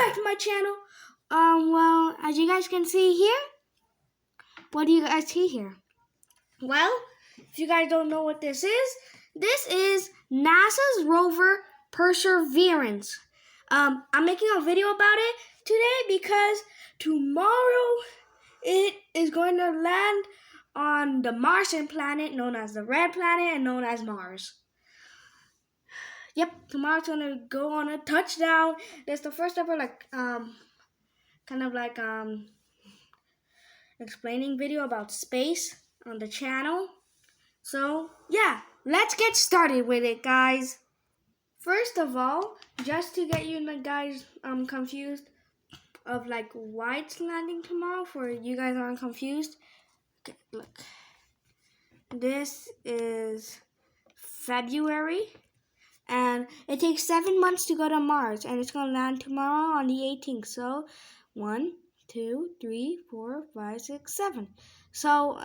back to my channel. Well, as you guys can see here, what do you guys see here? Well, if you guys don't know what this is NASA's rover Perseverance. I'm making a video about it today because tomorrow it is going to land on the Martian planet known as the Red Planet and known as Mars. Yep, tomorrow's gonna go on a touchdown. That's the first ever explaining video about space on the channel. So yeah, let's get started with it, guys. First of all, just to get you guys confused of why it's landing tomorrow, for you guys aren't confused. Okay, look. This is February. And it takes 7 months to go to Mars, and it's gonna land tomorrow on the 18th. So 1, 2, 3, 4, 5, 6, 7. So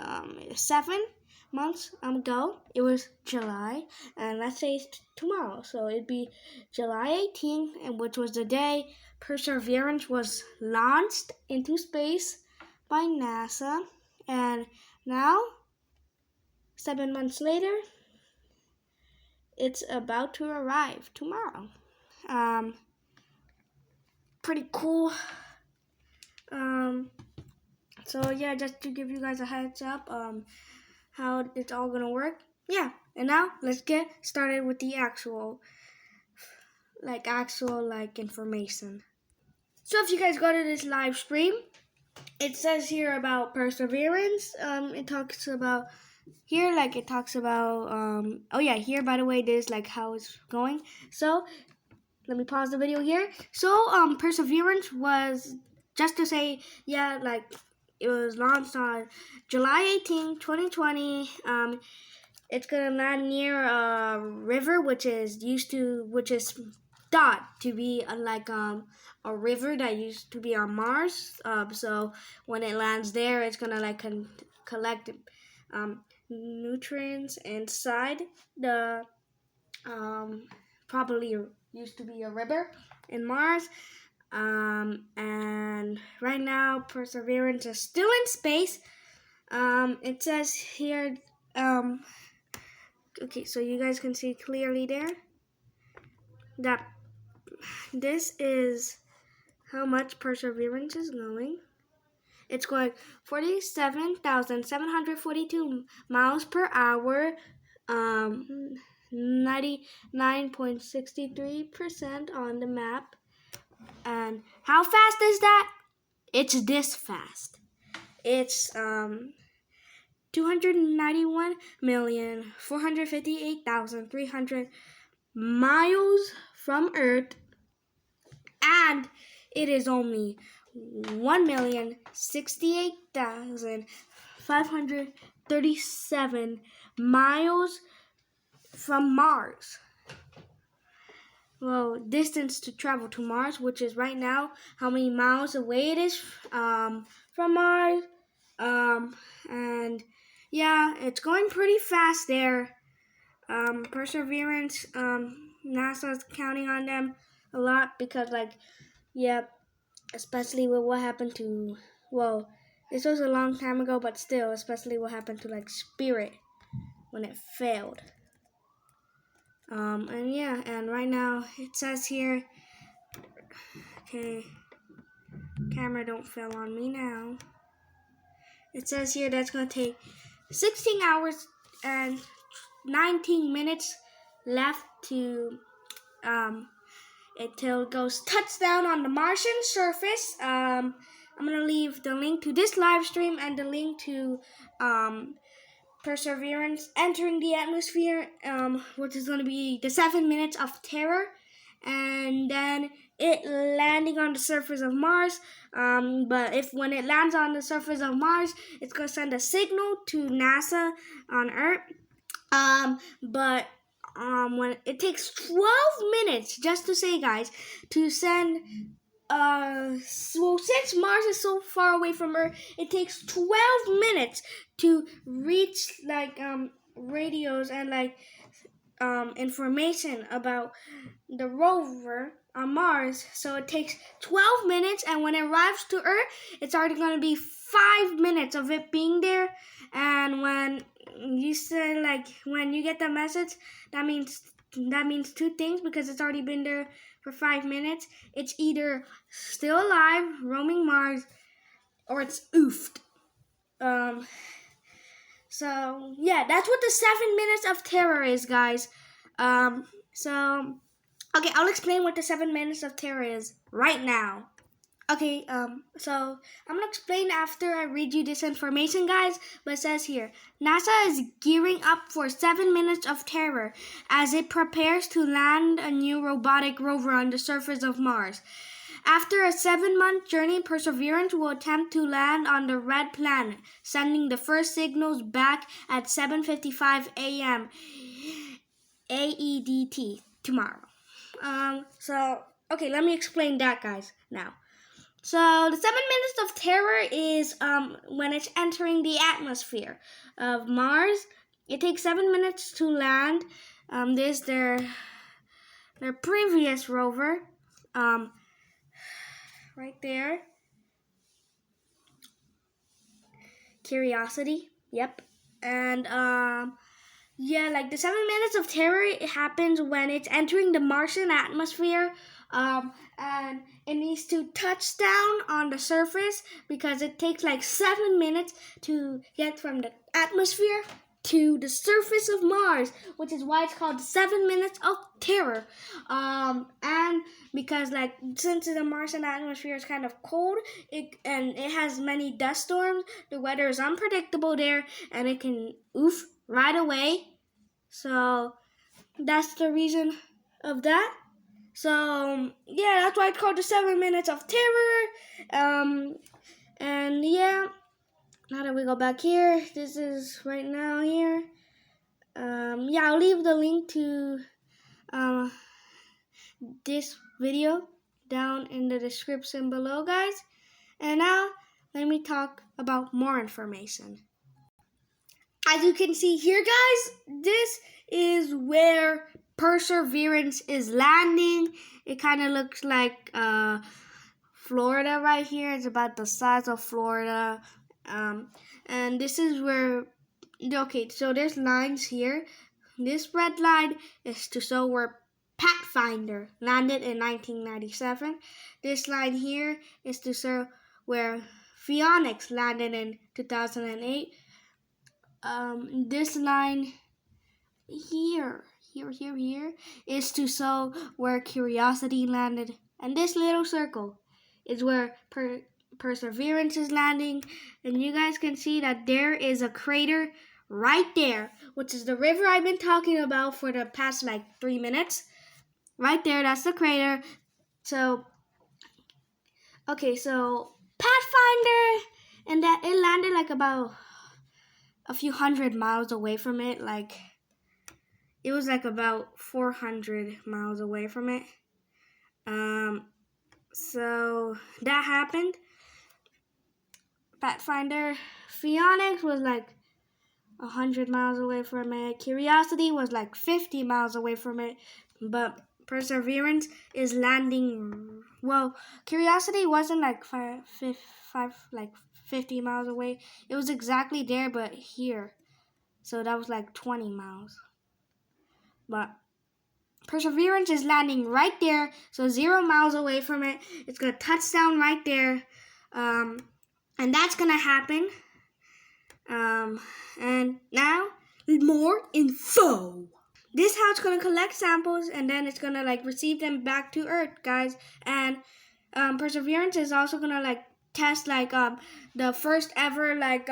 7 months ago, it was July, and let's say it's tomorrow. So it'd be July 18th, and which was the day Perseverance was launched into space by NASA. And now, 7 months later, it's about to arrive tomorrow. Pretty cool. So yeah, just to give you guys a heads up, how it's all gonna work. Yeah, and now let's get started with the actual information. So if you guys go to this live stream, it says here about Perseverance. It talks about. Here, oh yeah, here, by the way, this is how it's going. So, let me pause the video here. So, Perseverance was, just to say, yeah, it was launched on July 18, 2020. It's gonna land near a river, which is thought to be a river that used to be on Mars. So, when it lands there, it's gonna collect nutrients inside the probably used to be a river in Mars, and right now Perseverance is still in space. It says here, okay, so you guys can see clearly there that this is how much Perseverance is going. It's going 47,742 miles per hour, 99.63% on the map. And how fast is that? It's this fast. It's 291,458,300 miles from Earth, and it is only 1,068,537 miles from Mars. Well, distance to travel to Mars, which is right now how many miles away it is from Mars. And yeah, it's going pretty fast there. Perseverance, NASA's counting on them a lot because especially with what happened to, well, this was a long time ago, but still, especially what happened to Spirit when it failed. And yeah, and right now it says here, okay, camera don't fail on me now. It says here that's gonna take 16 hours and 19 minutes left to until it goes touchdown on the Martian surface. I'm gonna leave the link to this live stream and the link to Perseverance entering the atmosphere, which is gonna be the 7 minutes of terror, and then it landing on the surface of Mars. But when it lands on the surface of Mars, it's gonna send a signal to NASA on Earth. When it takes 12 minutes, just to say, guys, to send, since Mars is so far away from Earth, it takes 12 minutes to reach, radios and, information about the rover, on Mars. So it takes 12 minutes, and when it arrives to Earth, it's already going to be 5 minutes of it being there. And when you say, like, when you get the message, that means two things, because it's already been there for 5 minutes. It's either still alive, roaming Mars, or it's oofed. So yeah, that's what the 7 minutes of terror is, guys. Okay, I'll explain what the 7 minutes of terror is right now. Okay, so I'm gonna explain after I read you this information, guys. But it says here, NASA is gearing up for 7 minutes of terror as it prepares to land a new robotic rover on the surface of Mars. After a 7-month journey, Perseverance will attempt to land on the red planet, sending the first signals back at 7:55 a.m. AEDT tomorrow. Okay, let me explain that, guys, now. So the 7 minutes of terror is when it's entering the atmosphere of Mars. It takes 7 minutes to land. This is their previous rover, right there. Curiosity. Yep. And yeah, like the 7 minutes of terror, it happens when it's entering the Martian atmosphere. And it needs to touch down on the surface, because it takes like 7 minutes to get from the atmosphere to the surface of Mars, which is why it's called 7 minutes of terror. And because, like, since the Martian atmosphere is kind of cold, and it has many dust storms, the weather is unpredictable there, and it can oof right away. So that's the reason of that. So yeah, that's why it's called the 7 minutes of terror. And yeah, now that we go back here, this is right now here. Yeah, I'll leave the link to this video down in the description below, guys. And now let me talk about more information. As you can see here, guys, this is where Perseverance is landing. It kind of looks like Florida right here. It's about the size of Florida. And this is where, okay, so there's lines here. This red line is to show where Pathfinder landed in 1997. This line here is to show where Phoenix landed in 2008. This line here is to show where Curiosity landed, and this little circle is where Perseverance is landing. And you guys can see that there is a crater right there, which is the river I've been talking about for the past like 3 minutes. Right there, that's the crater. So, okay, so Pathfinder, and that it landed like about a few hundred miles away from it. Like, it was like about 400 miles away from it. So that happened. Pathfinder, Phoenix was like 100 miles away from it. Curiosity was like 50 miles away from it. But Perseverance is landing. Well, Curiosity wasn't like 50 miles away. It was exactly there, but here. So that was like 20 miles. But Perseverance is landing right there, so 0 miles away from it. It's going to touch down right there. And that's going to happen. And now, more info. This is how it's going to collect samples, and then it's going to like receive them back to Earth, guys. And Perseverance is also going to like test like the first ever like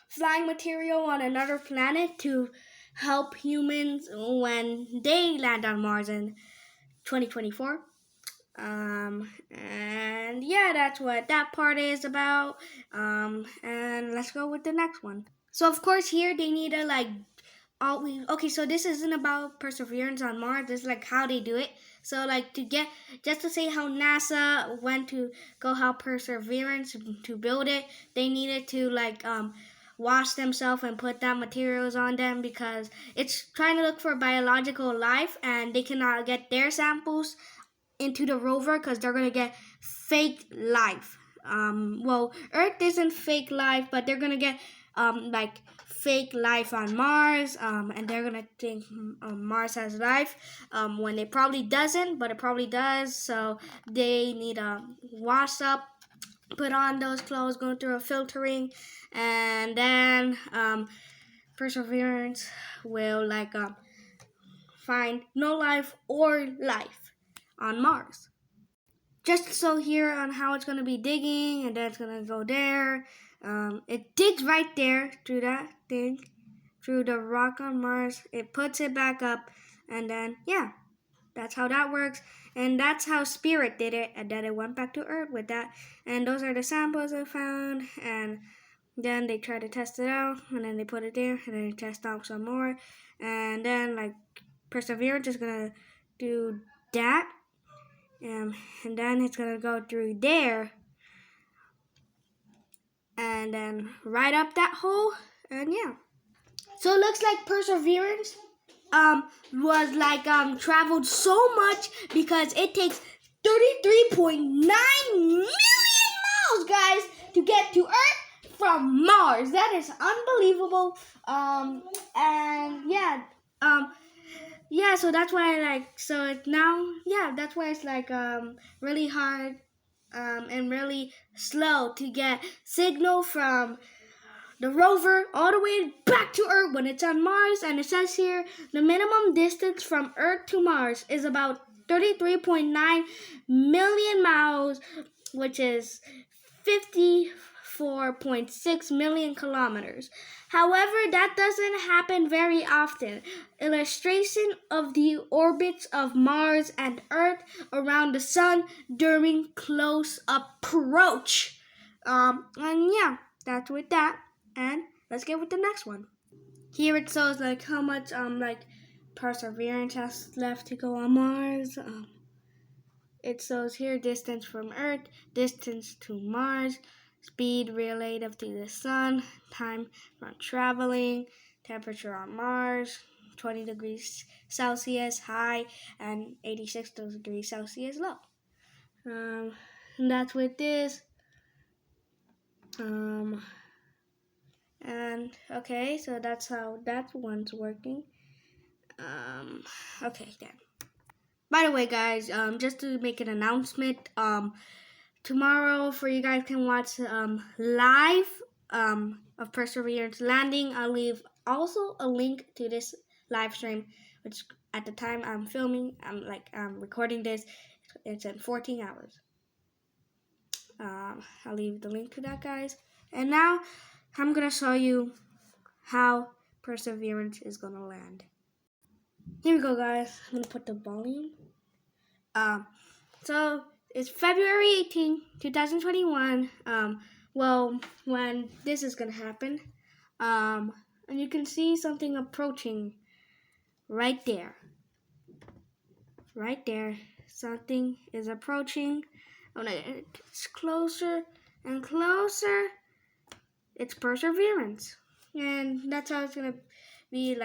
flying material on another planet to help humans when they land on Mars in 2024. And yeah, that's what that part is about. And let's go with the next one. So of course here they need to like okay, so this isn't about Perseverance on Mars. This is like how they do it. So like just to say how NASA went to go help Perseverance to build it, they needed to like wash themselves and put that materials on them because it's trying to look for biological life, and they cannot get their samples into the rover because they're gonna get fake life. Well, Earth isn't fake life, but they're gonna get like fake life on Mars, and they're gonna think Mars has life when it probably doesn't, but it probably does. So they need to wash up, put on those clothes, go through a filtering, and then Perseverance will find no life or life on Mars. Just so here on how it's going to be digging, and then it's going to go there. It digs right there through that thing, through the rock on Mars. It puts it back up, and then, yeah, that's how that works. And that's how Spirit did it, and then it went back to Earth with that. And those are the samples I found, and then they try to test it out, and then they put it there, and then they test out some more. And then, Perseverance is going to do that. And then it's gonna go through there, and then right up that hole, and yeah. So it looks like Perseverance was traveled so much because it takes 33.9 million miles, guys, to get to Earth from Mars. That is unbelievable. And yeah, yeah, so that's why that's why it's really hard and really slow to get signal from the rover all the way back to Earth when it's on Mars. And it says here the minimum distance from Earth to Mars is about 33.9 million miles, which is 54.6 million kilometers. However, that doesn't happen very often. Illustration of the orbits of Mars and Earth around the Sun during close approach. And yeah, that's with that. And let's get with the next one. Here it shows how much Perseverance has left to go on Mars. It shows here distance from Earth, distance to Mars, speed relative to the Sun, time from traveling, temperature on Mars, 20 degrees Celsius high, and 86 degrees Celsius low. And that's with this. And okay, so that's how that one's working. Okay, then. By the way, guys, just to make an announcement, tomorrow for you guys can watch live of Perseverance landing. I'll leave also a link to this live stream, which at the time I'm filming, I'm recording this, it's in 14 hours. I'll leave the link to that, guys. And now I'm gonna show you how Perseverance is gonna land. Here we go, guys. I'm gonna put the volume. So it's February 18, 2021. Well, when this is gonna happen. And you can see something approaching right there. Right there. Something is approaching. When it's closer and closer, it's Perseverance. And that's how it's gonna be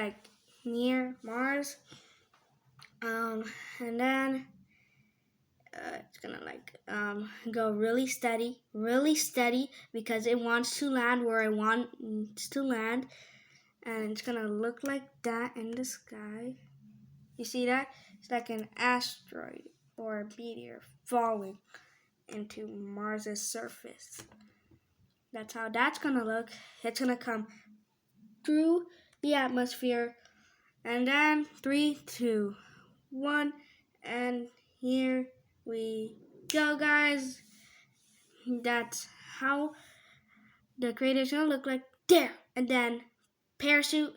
near Mars. And then it's gonna go really steady because it wants to land where it wants to land, and it's gonna look like that in the sky. You see that? It's like an asteroid or a meteor falling into Mars's surface. That's how that's gonna look. It's gonna come through the atmosphere, and then 3, 2, 1, and here we go, guys. That's how the crater is gonna look like there. And then parachute.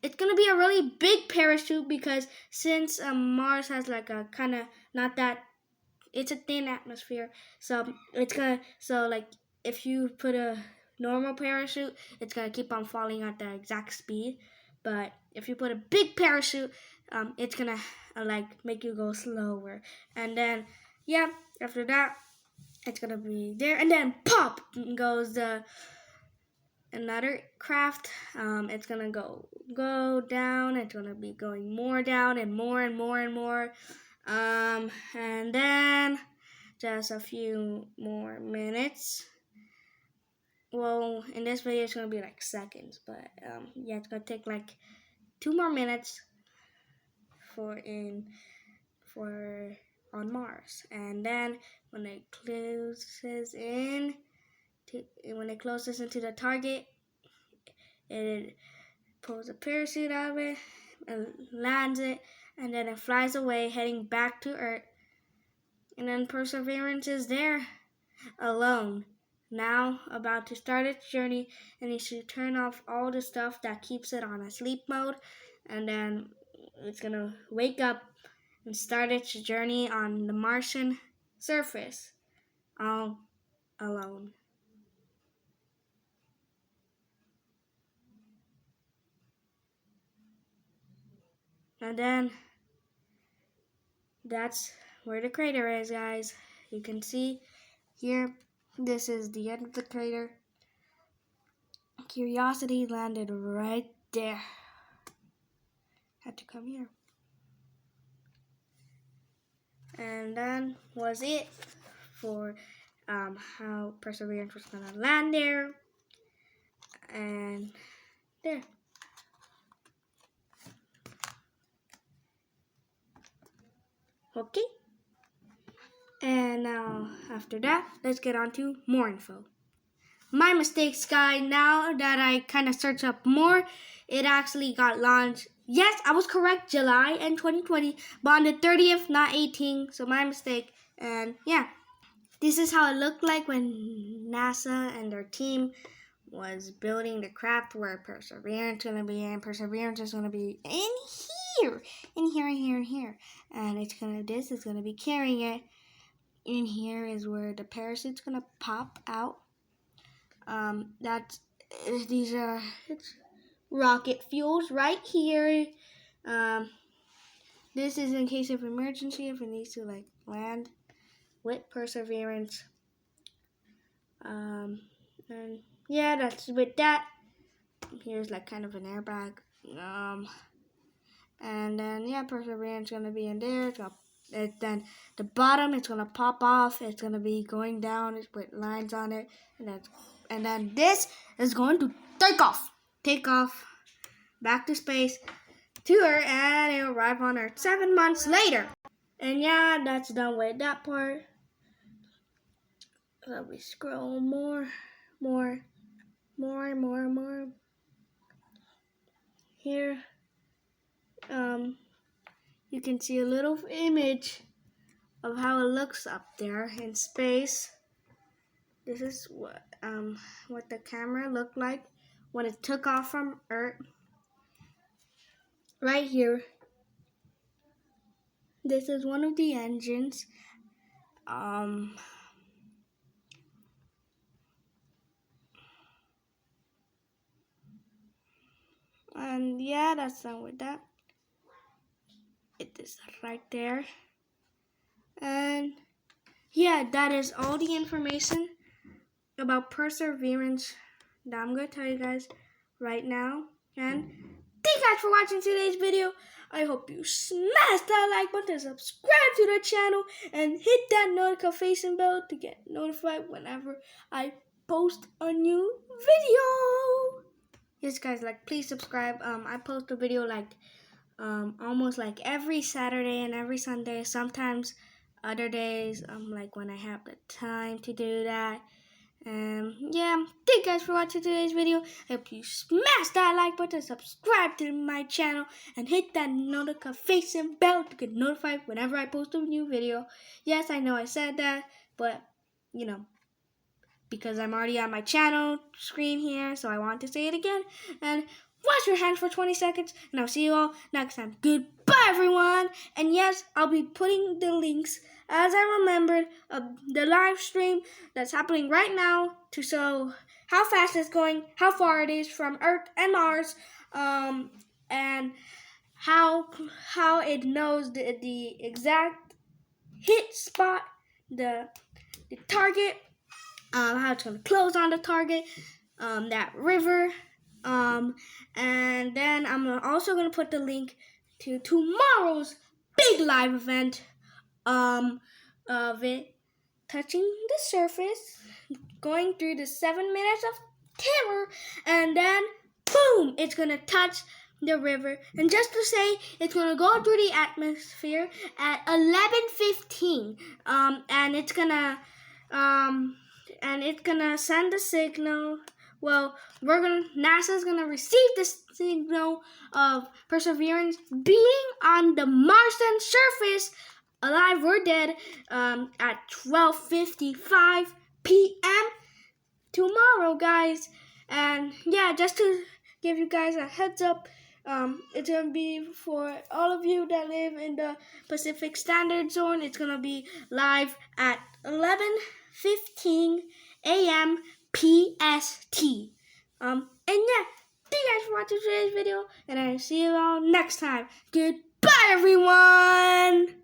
It's gonna be a really big parachute because since Mars has a kind of not that, it's a thin atmosphere, so it's gonna if you put a normal parachute, it's gonna keep on falling at the exact speed. But if you put a big parachute, it's gonna make you go slower. And then yeah, after that, it's gonna be there, and then pop goes the another craft. It's gonna go down. It's gonna be going more down and more and more and more. And then just a few more minutes. Well, in this video it's gonna be like seconds, but yeah, it's gonna take like 2 more minutes for on Mars. And then when it closes into the target, it pulls a parachute out of it and lands it, and then it flies away heading back to Earth. And then Perseverance is there alone, now about to start its journey, and it should turn off all the stuff that keeps it on a sleep mode, and then it's gonna wake up and start its journey on the Martian surface all alone. And then that's where the crater is, guys. You can see here, this is the end of the crater. Curiosity landed right there. Had to come here. And then was it for how Perseverance was gonna land there. And there. Okay. And now, after that, let's get on to more info. My mistakes, guys. Now that I kind of searched up more, it actually got launched. Yes, I was correct, July in 2020, but on the 30th, not 18. So my mistake. And yeah, this is how it looked like when NASA and their team was building the craft where Perseverance is going to be, and Perseverance is going to be in here, in here, in here, in here. And this is going to be carrying it. In here is where the parachute's going to pop out. These are rocket fuels right here. This is in case of emergency, if it needs to like land with Perseverance. And yeah, that's with that. Here's like kind of an airbag. And then yeah, Perseverance gonna be in there. Then the bottom, it's gonna pop off. It's gonna be going down with lines on it, and then this is going to take off back to space to Earth, and it'll arrive on Earth 7 months later. And yeah, that's done with that part. Let me scroll more. Here, you can see a little image of how it looks up there in space. This is what the camera looked like when it took off from Earth. Right here, this is one of the engines. And yeah, that's done with that. It is right there. And yeah, that is all the information about Perseverance that I'm going to tell you guys right now. And thank you guys for watching today's video. I hope you smash that like button, subscribe to the channel, and hit that notification bell to get notified whenever I post a new video. Yes, guys, like please subscribe. I post a video like almost like every Saturday and every Sunday. Sometimes other days, like when I have the time to do that. Yeah, thank you guys for watching today's video. I hope you smash that like button, subscribe to my channel, and hit that notification bell to get notified whenever I post a new video. Yes, I know I said that, but you know, because I'm already on my channel screen here, so I want to say it again. And wash your hands for 20 seconds, and I'll see you all next time. Goodbye, everyone. And yes, I'll be putting the links, as I remembered, of the live stream that's happening right now to show how fast it's going, how far it is from Earth and Mars, and how it knows the exact hit spot, the target, how it's going to close on the target, that river. And then I'm also gonna put the link to tomorrow's big live event of it touching the surface, going through the 7 minutes of terror, and then boom, it's gonna touch the river. And just to say, it's gonna go through the atmosphere at 11:15, and it's gonna send the signal. Well, NASA's gonna receive the signal of Perseverance being on the Martian surface, alive or dead, at 12:55 p.m. tomorrow, guys. And yeah, just to give you guys a heads up, it's gonna be for all of you that live in the Pacific Standard Zone. It's gonna be live at 11:15 a.m. PST. And yeah, thank you guys for watching today's video, and I'll see you all next time. Goodbye, everyone.